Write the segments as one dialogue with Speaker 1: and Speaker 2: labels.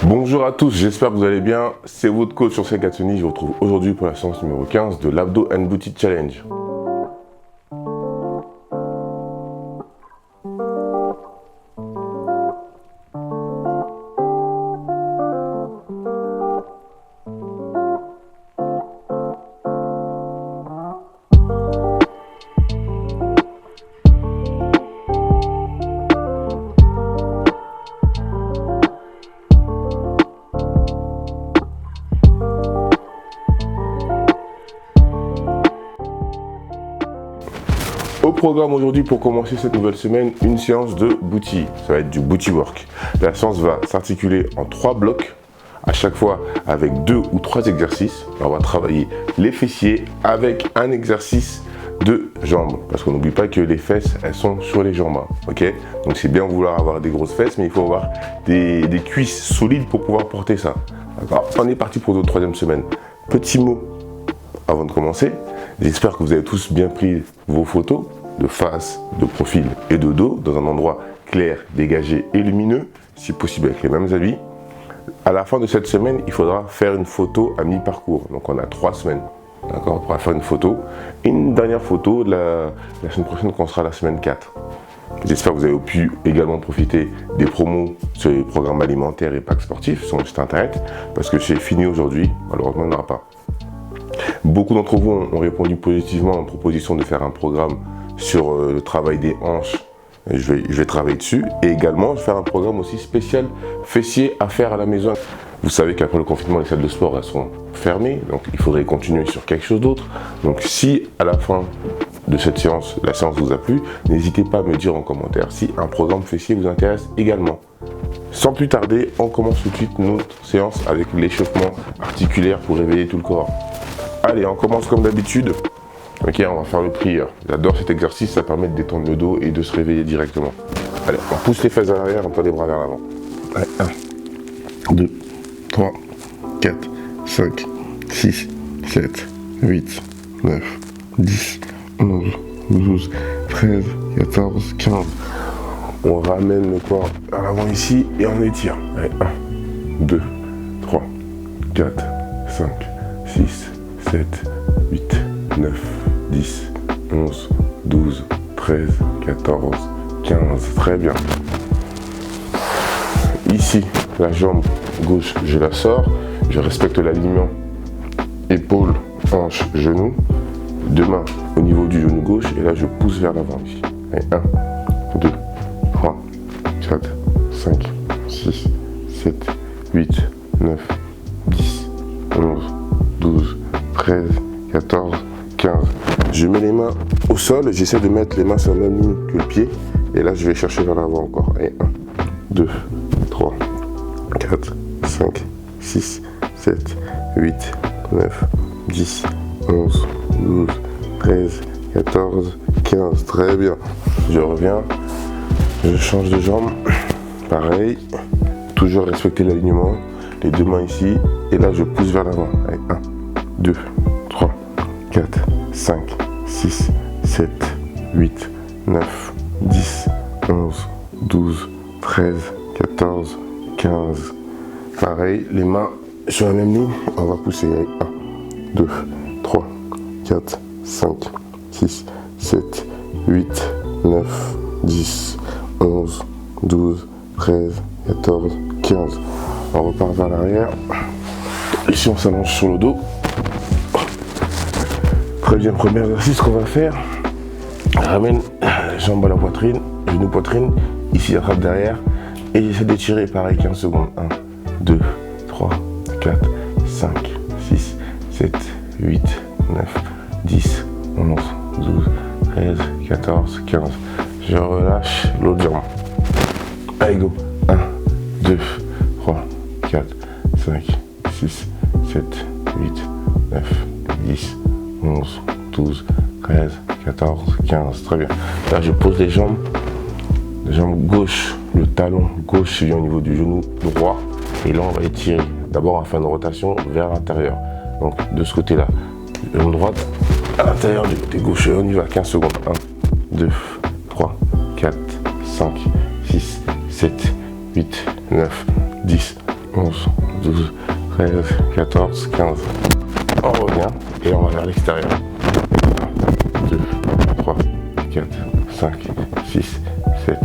Speaker 1: Bonjour à tous, j'espère que vous allez bien. C'est votre coach sur Gatsuni. Je vous retrouve aujourd'hui pour la séance numéro 15 de l'Abdo and Booty Challenge. Au programme aujourd'hui, pour commencer cette nouvelle semaine, une séance de booty. Ça va être du booty work. La séance va s'articuler en 3 blocs, à chaque fois avec 2 ou 3 exercices. On va travailler les fessiers avec un exercice de jambes. Parce qu'on n'oublie pas que les fesses, elles sont sur les jambes. Ok, donc c'est bien vouloir avoir des grosses fesses, mais il faut avoir des cuisses solides pour pouvoir porter ça. D'accord, on est parti pour notre 3e semaine. Petit mot avant de commencer. J'espère que vous avez tous bien pris vos photos de face, de profil et de dos dans un endroit clair, dégagé et lumineux, si possible avec les mêmes habits. À la fin de cette semaine, il faudra faire une photo à mi-parcours. Donc on a 3 semaines, d'accord, pour faire une photo. Et une dernière photo la semaine prochaine, quand on sera la semaine 4. J'espère que vous avez pu également profiter des promos sur les programmes alimentaires et packs sportifs sur mon site internet, parce que c'est fini aujourd'hui, malheureusement il n'y en aura pas. Beaucoup d'entre vous ont répondu positivement en proposition de faire un programme sur le travail des hanches. Je vais travailler dessus. Et également, je vais faire un programme aussi spécial fessiers à faire à la maison. Vous savez qu'après le confinement, les salles de sport elles sont fermées. Donc, il faudrait continuer sur quelque chose d'autre. Donc, si à la fin de cette séance, la séance vous a plu, n'hésitez pas à me dire en commentaire si un programme fessier vous intéresse également. Sans plus tarder, on commence tout de suite notre séance avec l'échauffement articulaire pour réveiller tout le corps. Allez, on commence comme d'habitude. Ok, on va faire le prière. J'adore cet exercice, ça permet de détendre le dos et de se réveiller directement. Allez, on pousse les fesses à l'arrière, on tend les bras vers l'avant. Allez, 1, 2, 3, 4, 5, 6, 7, 8, 9, 10, 11, 12, 13, 14, 15. On ramène le corps à l'avant ici et on étire. Allez, 1, 2, 3, 4, 5, 6, 7, 8, 9, 10, 11, 12, 13, 14, 15. Très bien. Ici, la jambe gauche, je la sors. Je respecte l'alignement épaule, hanche, genou. 2 mains au niveau du genou gauche. Et là, je pousse vers l'avant ici. Allez, 1, 2, 3, 4, 5, 6, 7, 8, 9, 10, 11, 12, 13, 14, 15. Je mets les mains au sol, j'essaie de mettre les mains sur la même ligne que le pied. Et là, je vais chercher vers l'avant encore. Et 1, 2, 3, 4, 5, 6, 7, 8, 9, 10, 11, 12, 13, 14, 15. Très bien. Je reviens. Je change de jambe. Pareil. Toujours respecter l'alignement. Les 2 mains ici. Et là, je pousse vers l'avant. Allez, 1, 2, 3, 4, 5, 6, 7, 8, 9, 10, 11, 12, 13, 14, 15. Pareil, les mains sur la même ligne, on va pousser avec 1, 2, 3, 4, 5, 6, 7, 8, 9, 10, 11, 12, 13, 14, 15. On repart vers l'arrière. Ici, on s'allonge sur le dos. Très bien, premier exercice qu'on va faire. Ramène jambe à la poitrine, genou poitrine, ici attrape derrière et j'essaie d'étirer pareil 15 secondes. 1, 2, 3, 4, 5, 6, 7, 8, 9, 10, 11, 12, 13, 14, 15. Je relâche l'autre jambe. Allez go. 1, 2, 3, 4, 5, 6, 7, 8, 9, 10, 11, 12, 13, 14, 15. Très bien. Là, je pose les jambes gauche, le talon gauche se vient au niveau du genou droit. Et là, on va étirer. D'abord, on va faire une rotation vers l'intérieur. Donc, de ce côté-là, genou droite à l'intérieur du côté gauche. On y va, 15 secondes. 1, 2, 3, 4, 5, 6, 7, 8, 9, 10, 11, 12, 13, 14, 15. On revient et on va vers l'extérieur. 1, 2, 3, 4, 5, 6, 7,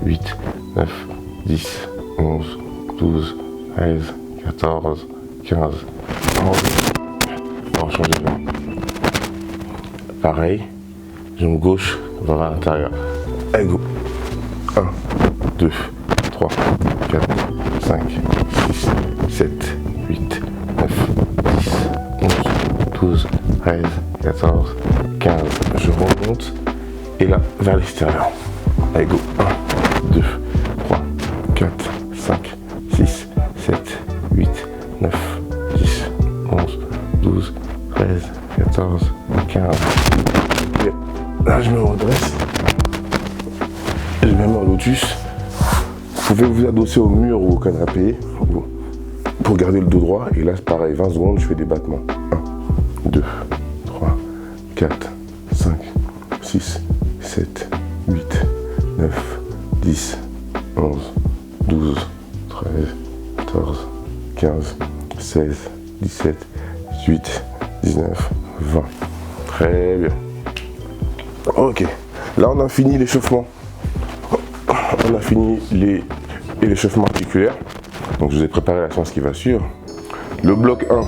Speaker 1: 8, 9, 10, 11, 12, 13, 14, 15. On va changer de main. Pareil, jambe gauche va vers l'intérieur. Allez, go. 1, 2, 3, 4, 5, 6, 7, 8, 9, 10, 11, 12, 13, 14, 15. Je remonte et là, vers l'extérieur. Allez, go. 1, 2, 3, 4, 5, 6, 7, 8, 9, 10, 11, 12, 13, 14, 15. Et là, je me redresse. Je mets mon lotus. Vous pouvez vous adosser au mur ou au canapé pour garder le dos droit. Et là, c'est pareil, 20 secondes, je fais des battements. 1, 2, 3, 4, 5, 6, 7, 8, 9, 10, 11, 12, 13, 14, 15, 16, 17, 18, 19, 20. Très bien. Ok, là on a fini l'échauffement. On a fini l'échauffement articulaire. Donc je vous ai préparé la séance qui va suivre. Le bloc 1,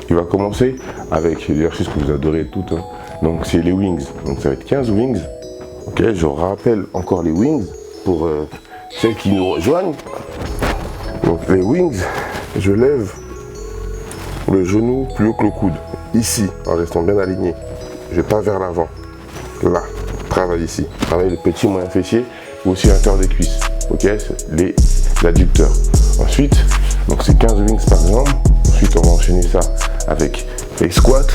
Speaker 1: il va commencer avec l'exercice que vous adorez toutes. Hein. Donc c'est les wings. Donc ça va être 15 wings. Ok, je rappelle encore les wings pour celles qui nous rejoignent. Donc les wings, je lève le genou plus haut que le coude. Ici, en restant bien aligné. Je ne vais pas vers l'avant. Là, travaille ici. Travaille le petit moyen fessier ou aussi l'intérieur des cuisses. Ok, les adducteurs. Ensuite, donc c'est 15 wings par jambe. Ensuite, on va enchaîner ça avec les squats.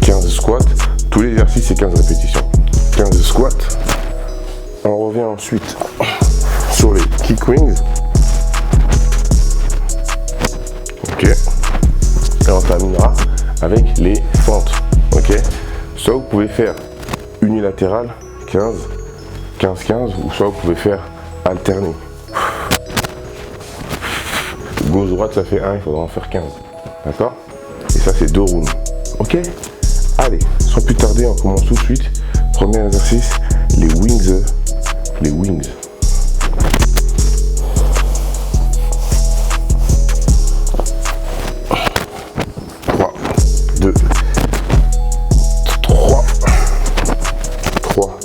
Speaker 1: 15 squats. Tous les exercices, c'est 15 répétitions. 15 squats. On revient ensuite sur les kick wings. Ok. Et on terminera avec les fentes. Ok. Soit vous pouvez faire unilatéral 15, 15, 15, ou soit vous pouvez faire alterner. Gauche-droite, ça fait 1, il faudra en faire 15. D'accord? Et ça, c'est 2 rounds. Ok? Allez, sans plus tarder, on commence tout de suite. Premier exercice, les wings. Les wings. 3, 2, 3, 3.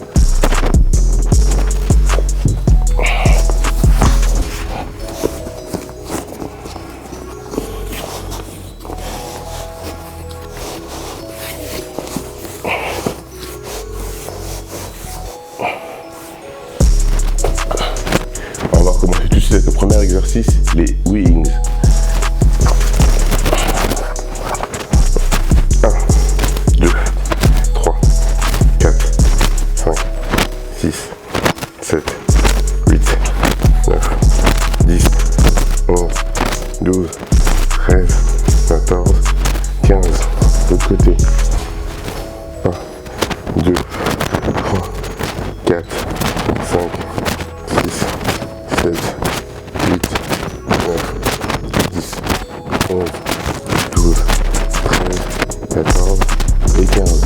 Speaker 1: On va commencer tout de suite avec le premier exercice, les wings. 1, 2, 3, 4, 5, 6, 7, 8, 9, 10, 11, 12, 13, 14, 15. De l'autre côté. 1, 2, 3, 4, 5, 6, 7, 8, 9, 10, 11, 12, 13, 14 et 15.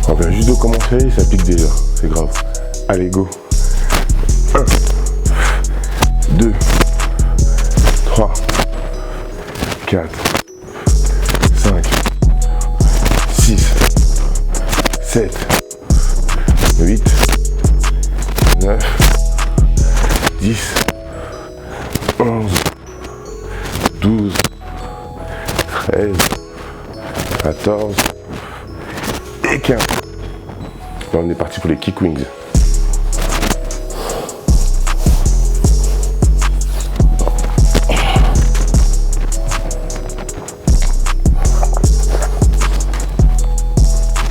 Speaker 1: On vient juste de commencer, ça pique déjà, c'est grave. Allez, go. 1, 2, 3, 4, 5, 6, 7, 8, 9, 10, 11, 12, 13, 14 et 15. Là, on est parti pour les kick wings.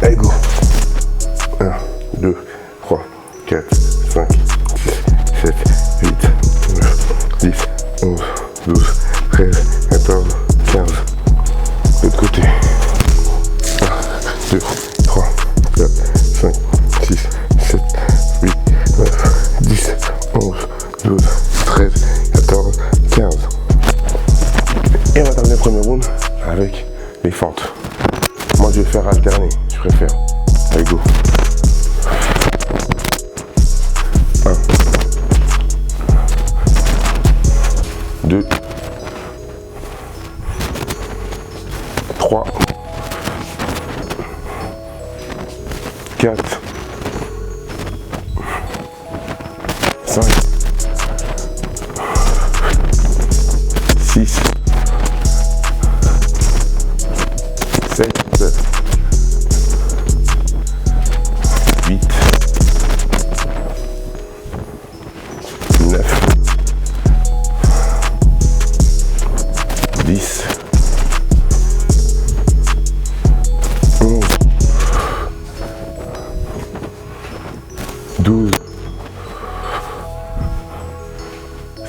Speaker 1: Allez, go. 1, 2, 3, 4, 5, 6, 7, 8, 9, 10, 11, 12, 13, 14, 15. De l'autre côté. 1, 2, 3, 4, 5, 6, 7, 8, 9, 10, 11, 12, 13, 14, 15. le premier round avec les fentes. Moi je vais faire alterner, je préfère. Allez go. 1, 2, 3, 4, 5, 6, 7, 8, 9, 10, 11, 12,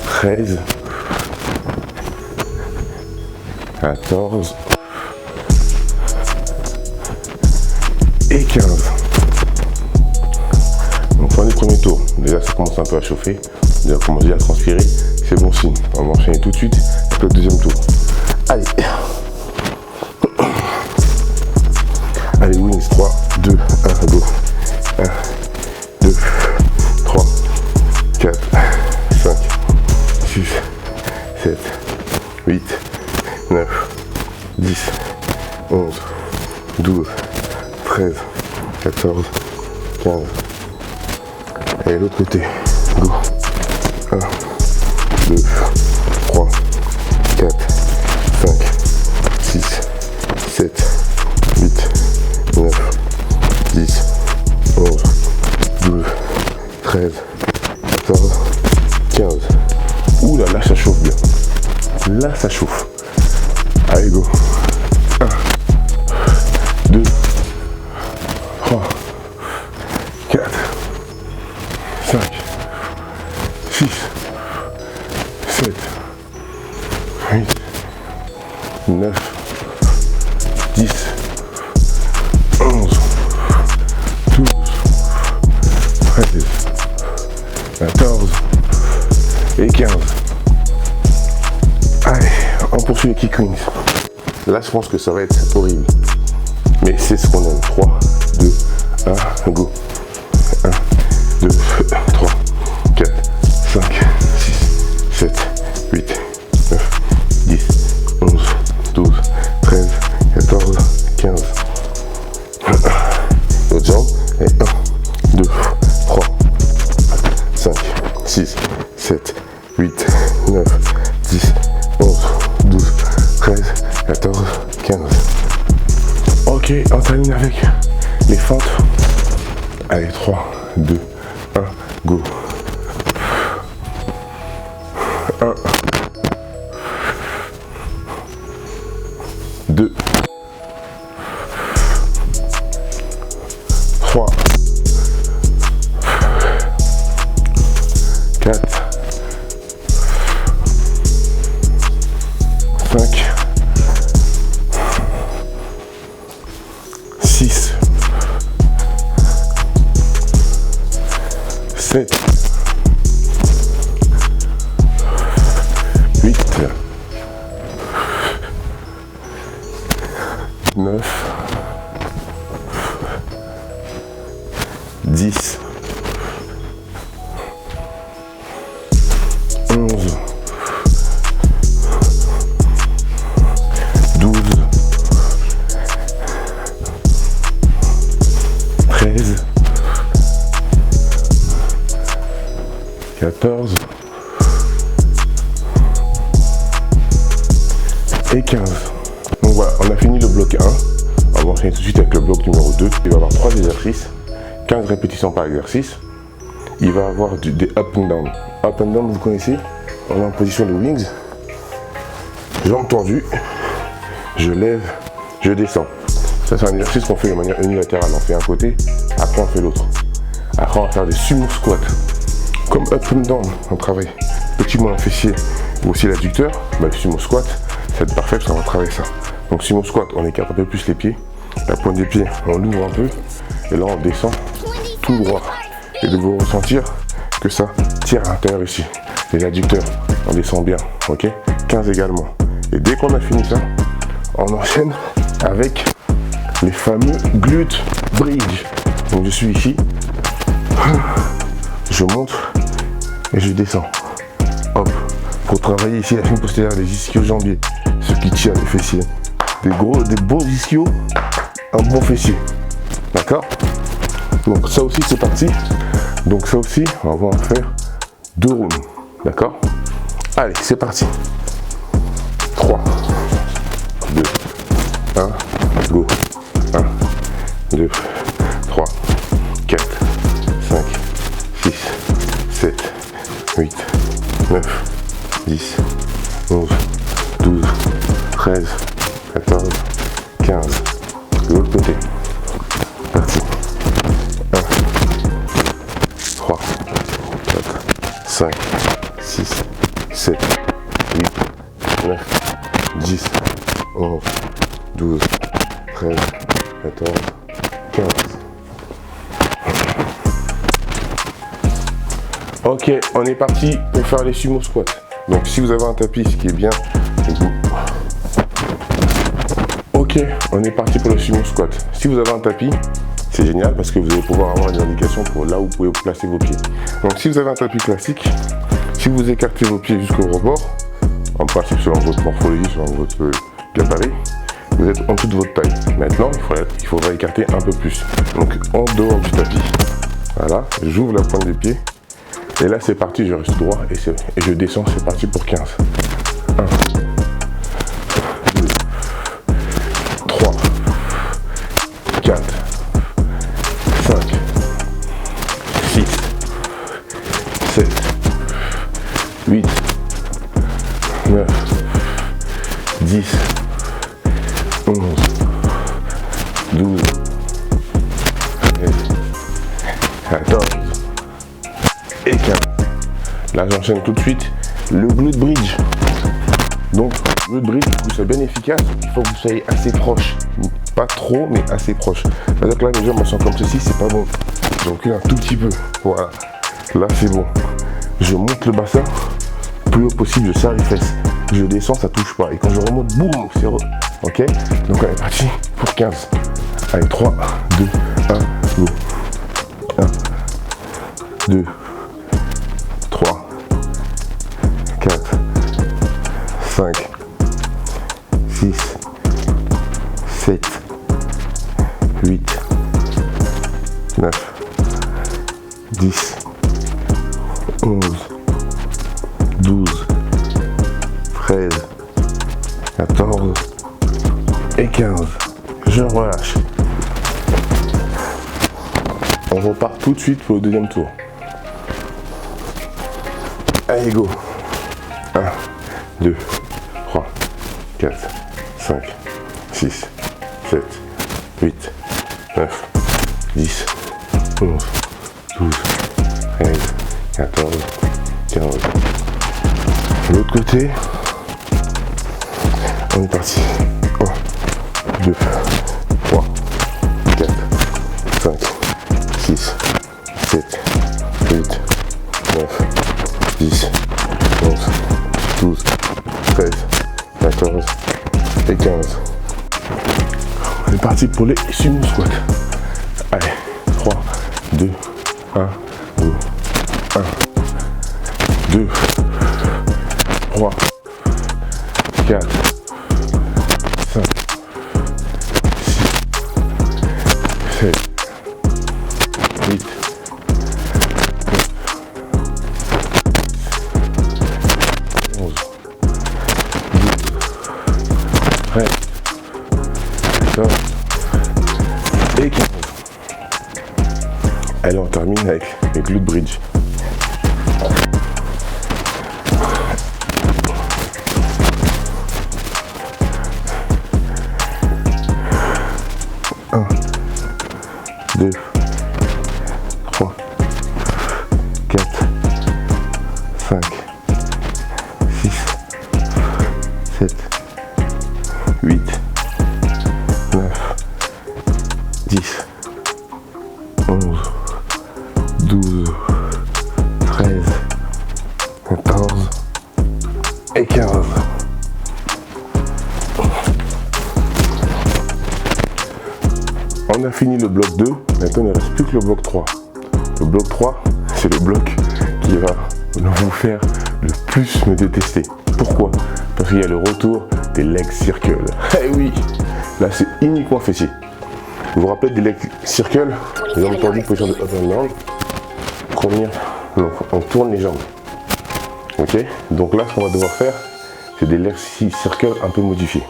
Speaker 1: 13, 14 et 15. Donc fin du premier tour, déjà ça commence un peu à chauffer, déjà commence déjà à transpirer, c'est bon signe. On va enchaîner tout de suite avec le deuxième tour. Allez. Allez, Wings, 3, 2, 1, go. 1, 2, 3, 4, 5, 6, 7, 8, 9, 10, 11, 12, 13, 14, 15. Et l'autre côté, go. 1, 2, 3, 4, 5, 6, 7, 8, 9, 10, 11, 12, 13, 14, 15. Ouh là, là ça chauffe bien. Là ça chauffe. Allez go. 1, 2, 3, 4, 5, 6, 7, 8, 9, 10, 11, 12, 13, 14 et 15. Allez, on poursuit les kick wings. Là, je pense que ça va être horrible. Mais c'est ce qu'on aime. 3, 2, 1, go. 1, 2, 3, 4, 5, 6, 7, 8, 9, 10, 11, 12, 13, 14, 15. L'autre jambe. Et 1, 2, 3, 5, 6, 7, 8, 9, 10, 11, 12, 13, 14, 15. Ok, on termine avec les fentes. Allez, 3, 2, 1, go. 1, 2, 3, 4, 5, 6, 7, 8, 9, 10, 11, 12, 13, 14 et 15. Donc voilà, on a fini le bloc 1. On va enchaîner tout de suite avec le bloc numéro 2. Il va y avoir 3 exercices, 15 répétitions par exercice. Il va y avoir des up and down. Up and down, vous connaissez, on est en position de wings. Jambes tendues, je lève, je descends. Ça, c'est un exercice qu'on fait de manière unilatérale. On fait un côté, après on fait l'autre. Après, on va faire des sumo squats. Comme up and down, on travaille petit moyen fessier ou aussi l'adducteur. Bah, le sumo squat, ça va être parfait parce qu'on va travailler ça. Donc sumo squat, on écarte un peu plus les pieds. La pointe des pieds, on l'ouvre un peu. Et là, on descend tout droit. Et de vous ressentir que ça tire à l'intérieur ici. Les adducteurs, on descend bien, ok. 15 également. Et dès qu'on a fini ça, on enchaîne avec les fameux glutes bridge. Donc je suis ici, je monte et je descends. Hop, pour travailler ici la chaîne postérieure, les ischio-jambiers, ceux qui tirent les fessiers. Des bons ischios, un bon fessier. D'accord? Donc ça aussi c'est parti. Donc ça aussi, on va en faire 2 rounds. D'accord? Allez, c'est parti. 3, 2, 1, go. 1, 2, 3, 4, 5, 6, 7, 8, 9, 10, 11, 12, 13, 14, 15. De l'autre côté. Parti. 1, 3, 4, 5, 6, 7, 8, 9, 10, 11, 12, 13, 14, 15. Ok, on est parti pour faire les sumo squats. Donc si vous avez un tapis, ce qui est bien, ok, on est parti pour le sumo squat. Si vous avez un tapis, c'est génial parce que vous allez pouvoir avoir des indications pour là où vous pouvez placer vos pieds. Donc si vous avez un tapis classique, si vous écartez vos pieds jusqu'au rebord, en principe selon votre morphologie, selon votre gabarit, vous êtes en dessous de votre taille. Maintenant, il faudra écarter un peu plus. Donc en dehors du tapis. Voilà, j'ouvre la pointe des pieds. Et là c'est parti, je reste droit et je descends, c'est parti pour 15. 1, 2, 3, 4, 5, 6, 7, 8, 9, 10, 11, 12, 13, 14 et 15. Là j'enchaîne tout de suite le glute bridge. Donc glute bridge, pour que ce soit bien efficace, il faut que vous soyez assez proche. Pas trop, mais assez proche. C'est-à-dire que là déjà, on me sent comme ceci, c'est pas bon. Je recule un tout petit peu. Voilà. Là c'est bon. Je monte le bassin, plus haut possible, je serre les fesses. Je descends, ça touche pas. Et quand je remonte, boum, c'est re... Ok? Donc on est parti pour 15. Allez, 3, 2, 1, go. 1, 2, 3, 4, 5, 6, 7, 8, 9, 10, 11, 12, 13, 14 et 15. Je relâche. On repart tout de suite pour le deuxième tour. Allez, go. 1, 2, 3, 4, 5, 6, 7, 8, 9, 10, 11, 12, 13, 14, 15. De l'autre côté, on est parti. 1, 2, 3, 4, 5, 6, 7, 8, 9, 10, 11, 12, 13, 14 et 15. On est parti pour les sumo squats. Allez, 3, 2, 1, go. 1, 2, 3, 4, 5, 6, 7, 8, 11, 12, 13, 14 et 15. Allez, on termine avec les glute bridge. Un, 2, 3, 4, 5, 6, 7, 8, 9, 10, 11, 12, 13, 14 et 15. On a fini le bloc 2, maintenant il ne reste plus que le bloc 3. Le bloc 3, c'est le bloc qui va vous faire le plus me détester. Pourquoi? Parce qu'il y a le retour des leg circles. Eh oui, là c'est uniquement fessier. Vous vous rappelez des leg circles? Vous avez entendu position de up and down. On tourne les jambes. Ok, donc là ce qu'on va devoir faire, c'est des leg circles un peu modifiés.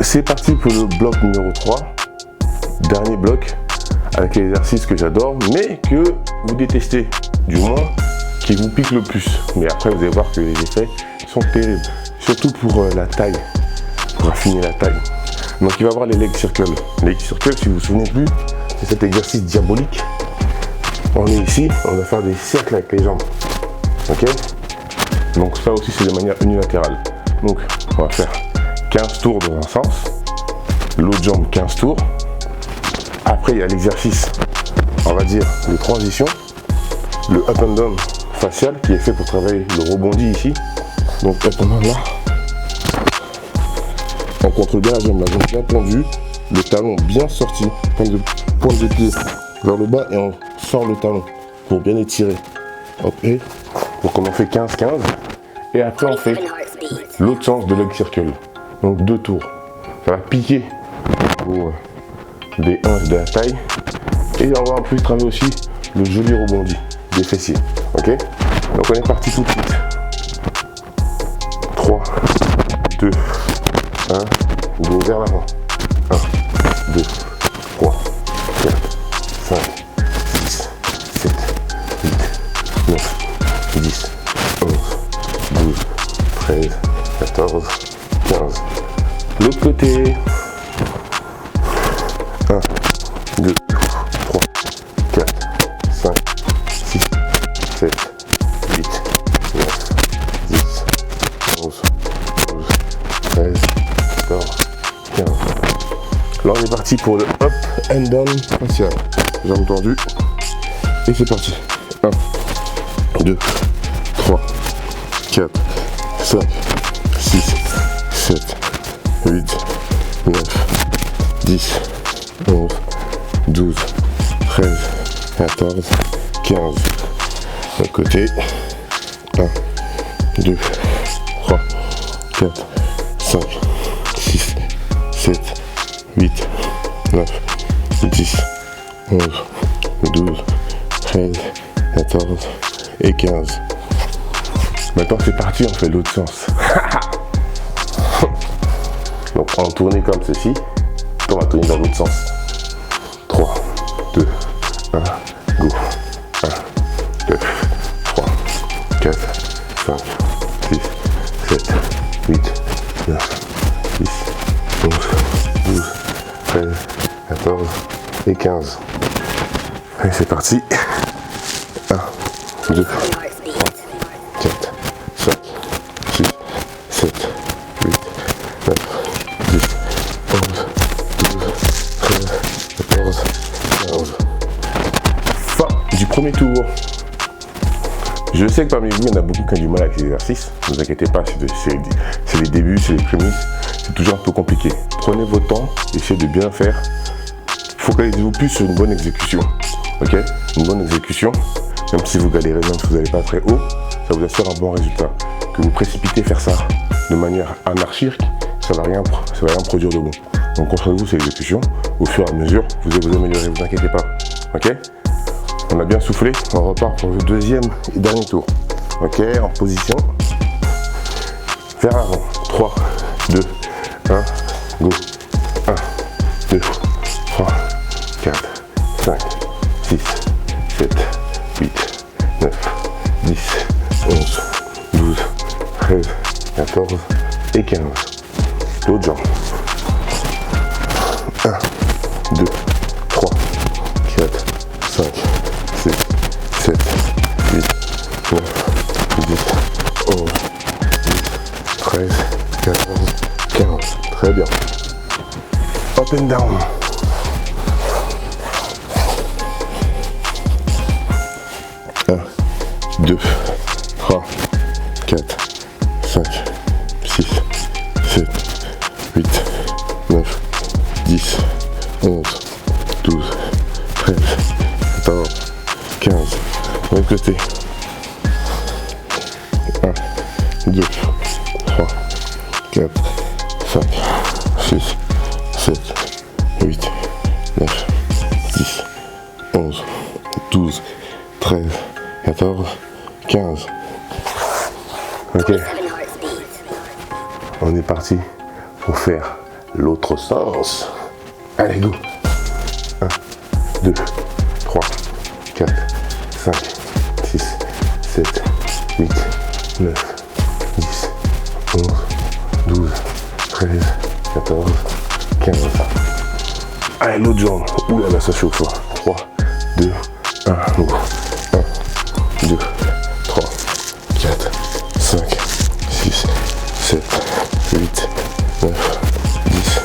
Speaker 1: C'est parti pour le bloc numéro 3, dernier bloc, avec l'exercice que j'adore, mais que vous détestez, du moins, qui vous pique le plus. Mais après, vous allez voir que les effets sont terribles, surtout pour la taille, pour affiner la taille. Donc il va y avoir les leg circles. Les leg circles, si vous vous souvenez plus, c'est cet exercice diabolique. On est ici, on va faire des cercles avec les jambes. Ok? Donc ça aussi, c'est de manière unilatérale. Donc, on va faire 15 tours dans un sens, l'autre jambe 15 tours. Après, il y a l'exercice, on va dire, de transition, le up and down facial qui est fait pour travailler le rebondi ici. Donc, up and down là, on contrôle bien la jambe bien tendue, le talon bien sorti, pointe de pied vers le bas et on sort le talon pour bien étirer. Ok, donc on en fait 15-15 et après on fait l'autre sens de leg circle. Donc 2 tours, ça va piquer pour des hanches de la taille et on va en plus travailler aussi le joli rebondi des fessiers. Ok, donc on est parti tout de suite. 3, 2, 1, go vers l'avant. 1, 2, 3, 4, 5, 6, 7, 8, 9, 10, 11, 12, 13, 14, 15. L'autre côté. 1, 2, 3, 4, 5, 6, 7, 8, 9, 10, 11, 12, 13, 14, 15. Là on est parti pour le up and down facial. Jambes tendues. Et c'est parti. 1, 2, 3, 4, 5, 6, 7, 8, 9, 10, 11, 12, 13, 14, 15. De côté. 1, 2, 3, 4, 5, 6, 7, 8, 9, 10, 11, 12, 13, 14 et 15. Maintenant c'est parti, on fait l'autre sens. Donc en tournée comme ceci, on va tourner dans l'autre sens. 3, 2, 1, go. 1, 2, 3, 4, 5, 6, 7, 8, 9, 10, 11, 12, 13, 14 et 15. Allez, c'est parti. 1, 2, 3, 4, 5, 6, 7, 8, 9, 10, 11, 12, 13, 14, 15. Fin du premier tour. Je sais que parmi vous, il y en a beaucoup qui ont du mal avec ces exercices. Ne vous inquiétez pas, c'est les débuts, c'est les prémices. C'est toujours un peu compliqué. Prenez votre temps, essayez de bien faire. Focalisez-vous plus sur une bonne exécution. Ok, une bonne exécution. Même si vous galérez, même si vous n'allez pas très haut, ça vous assure un bon résultat. Que vous précipitez faire ça de manière anarchique, ça va rien produire de bon. Donc concentrez-vous sur l'exécution. Au fur et à mesure, vous allez vous améliorer, vous inquiétez pas. Ok, on a bien soufflé, on repart pour le deuxième et dernier tour. Ok, en position. Vers l'avant. 3, 2, 1, go. 1, 2, 3, 4, 5, 6, 7, 8, 9, 10, 11, 12, 13, 14 et 15. L'autre jambe. 1, 2, 3, 4, 5, 6, 7, 8, 9, 10, 11, 12, 13, 14, 15. Très bien. Up and down. 5, 6, 7, 8, 9, 10, 11, 12, 13, 14, 15. De l'autre côté. 1, 2, 3, 4, 5, 6, 7, 8, 9, 10, 11, 12, 13, 14, 15. Ok. On est parti pour faire l'autre sens. Allez, go. 1, 2, 3, 4, 5, 6, 7, 8, 9, 10, 11, 12, 13, 14, 15. Allez, l'autre jambe. Ouh là là, ça chauffe. 3, 2, 1, go. 1, 2, 3, 4, 5, 6, 7, 8, 9, 10,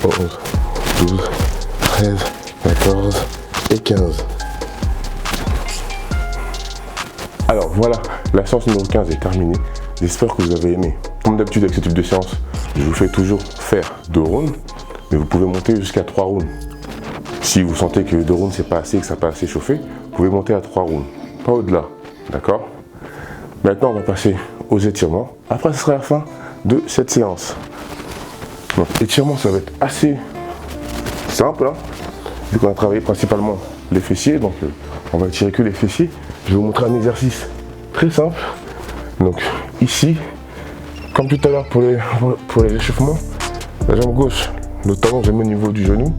Speaker 1: 11, 12, 13, 14 et 15. Alors voilà, la séance numéro 15 est terminée. J'espère que vous avez aimé. Comme d'habitude avec ce type de séance, je vous fais toujours faire 2 rounds, mais vous pouvez monter jusqu'à 3 rounds. Si vous sentez que 2 rounds c'est pas assez, que ça n'a pas assez chauffé, vous pouvez monter à 3 rounds, pas au-delà, d'accord? Maintenant on va passer aux étirements. Après ce sera la fin de cette séance. Donc étirement ça va être assez simple, hein, vu qu'on a travaillé principalement les fessiers, donc on va étirer que les fessiers. Je vais vous montrer un exercice très simple. Donc ici, comme tout à l'heure pour les échauffements, la jambe gauche, le talon je mets au niveau du genou.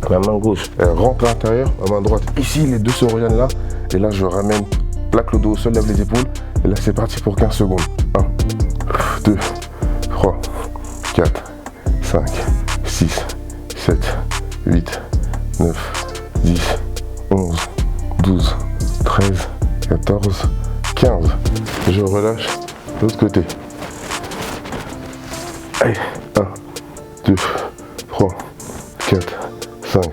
Speaker 1: La main gauche, elle rentre à l'intérieur, la main droite ici, les deux se rejoignent là. Et là je ramène, plaque le dos au sol, lève les épaules. Et là c'est parti pour 15 secondes. 1, 2, 3, 4, 5, 6, 7, 8, 9, 10, 11, 12, 13, 14, 15. Je relâche de l'autre côté. Allez, 1, 2, 3, 4, 5,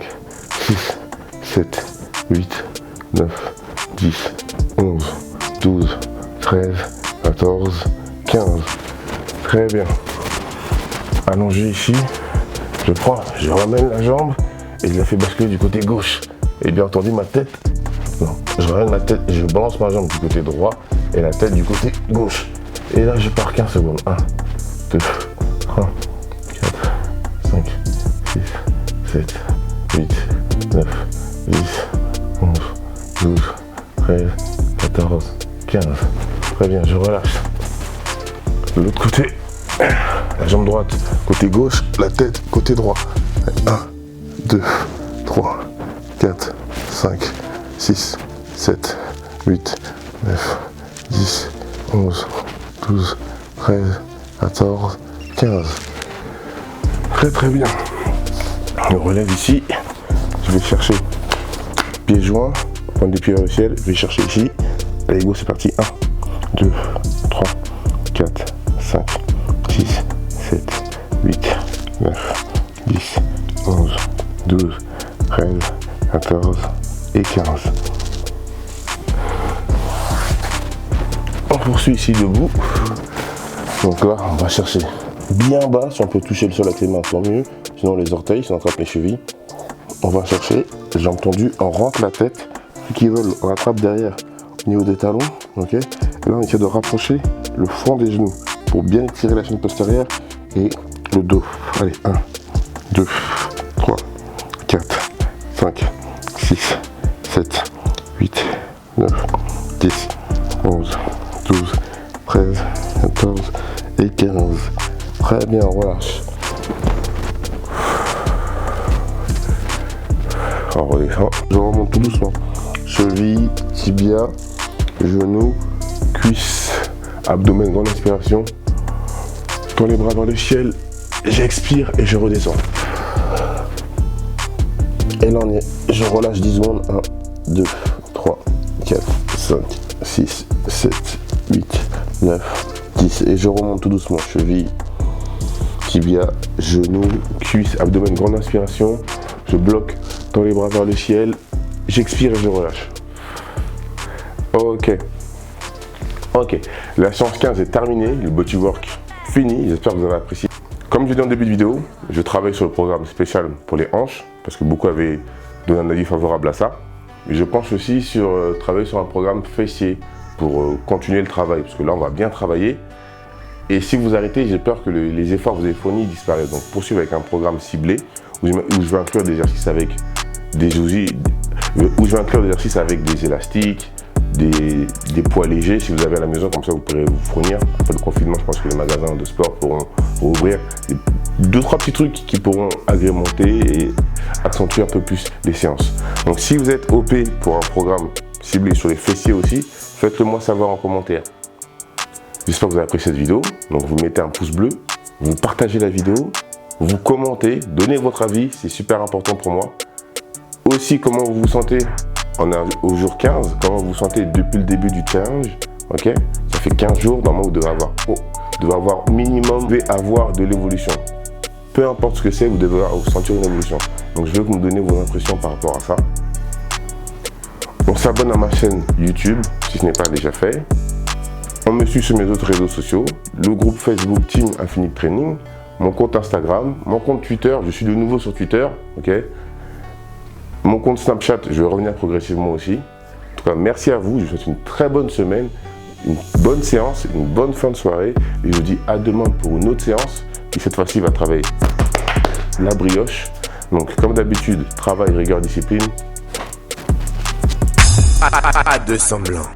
Speaker 1: 6, 7, 8, 9, 10, 11, 12, 13, 14, 15. Très bien. Allongé ici, je ramène la jambe et je la fais basculer du côté gauche. Et bien entendu ma tête, non, je ramène ma tête et je balance ma jambe du côté droit et la tête du côté gauche. Et là je pars 15 secondes. 1, 2, 3, 4, 5, 6, 7, 8, 9, 10, 11, 12, 13, 14, 15. Très bien, je relâche. De l'autre côté, la jambe droite côté gauche, la tête côté droit. 1, 2, 3, 4, 5, 6, 7, 8, 9, 10, 11, 12, 13, 14, 15. Très très bien. Je relève ici. Je vais chercher pieds joints, pointe des pieds vers le ciel. Je vais chercher ici. Allez go, c'est parti. 1, 2, 3, 4, 5, 6, 7, 8, 9, 10, 11, 12, 13, 14 et 15. On poursuit ici debout. Donc là, on va chercher bien bas. Si on peut toucher le sol avec les mains, tant mieux. Sinon les orteils, ça attrape les chevilles. On va chercher, jambes tendues, on rentre la tête. Ceux qui veulent, on rattrape derrière au niveau des talons. Ok. Et là, on essaie de rapprocher le fond des genoux pour bien étirer la chaîne postérieure et le dos. Allez, 1, 2, 3, 4, 5, 6, 7, 8, 9, 10, 11, 12, 13, 14 et 15. Très bien, on relâche. On redescend. Je remonte tout doucement. Cheville, tibia, genou, cuisse, abdomen, grande inspiration. Tends les bras vers le ciel. J'expire et je redescends. Et là on est. Je relâche 10 secondes. 1, 2, 3, 4, 5, 6, 7, 8, 9, 10. Et je remonte tout doucement. Cheville, tibia, genou, cuisse, abdomen, grande inspiration. Je bloque, tends les bras vers le ciel. J'expire et je relâche. Ok. Ok, la séance 15 est terminée, le bodywork fini, j'espère que vous avez apprécié. Comme je l'ai dit en début de vidéo, je travaille sur le programme spécial pour les hanches, parce que beaucoup avaient donné un avis favorable à ça. Mais je pense aussi sur travailler sur un programme fessier pour continuer le travail, parce que là on va bien travailler. Et si vous arrêtez, j'ai peur que les efforts que vous avez fournis disparaissent. Donc poursuivre avec un programme ciblé, où je vais inclure des exercices avec des outils, où je vais inclure des exercices avec des élastiques, des poids légers si vous avez à la maison, comme ça vous pourrez vous fournir. Après le confinement, je pense que les magasins de sport pourront ouvrir. 2-3 petits trucs qui pourront agrémenter et accentuer un peu plus les séances. Donc si vous êtes OP pour un programme ciblé sur les fessiers aussi, faites-le moi savoir en commentaire. J'espère que vous avez apprécié cette vidéo. Donc vous mettez un pouce bleu, vous partagez la vidéo, vous commentez, donnez votre avis, c'est super important pour moi. Aussi comment vous vous sentez au jour 15, comment vous vous sentez depuis le début du challenge, ok? Ça fait 15 jours, normalement vous devez avoir minimum, vous devez avoir de l'évolution. Peu importe ce que c'est, vous devez sentir une évolution. Donc je veux que vous me donniez vos impressions par rapport à ça. On s'abonne à ma chaîne YouTube, si ce n'est pas déjà fait. On me suit sur mes autres réseaux sociaux, le groupe Facebook Team Infinite Training, mon compte Instagram, mon compte Twitter, je suis de nouveau sur Twitter, ok? Mon compte Snapchat, je vais revenir progressivement aussi. En tout cas, merci à vous, je vous souhaite une très bonne semaine, une bonne séance, une bonne fin de soirée. Et je vous dis à demain pour une autre séance qui cette fois-ci va travailler la brioche. Donc comme d'habitude, travail, rigueur, discipline.
Speaker 2: Pas de semblant.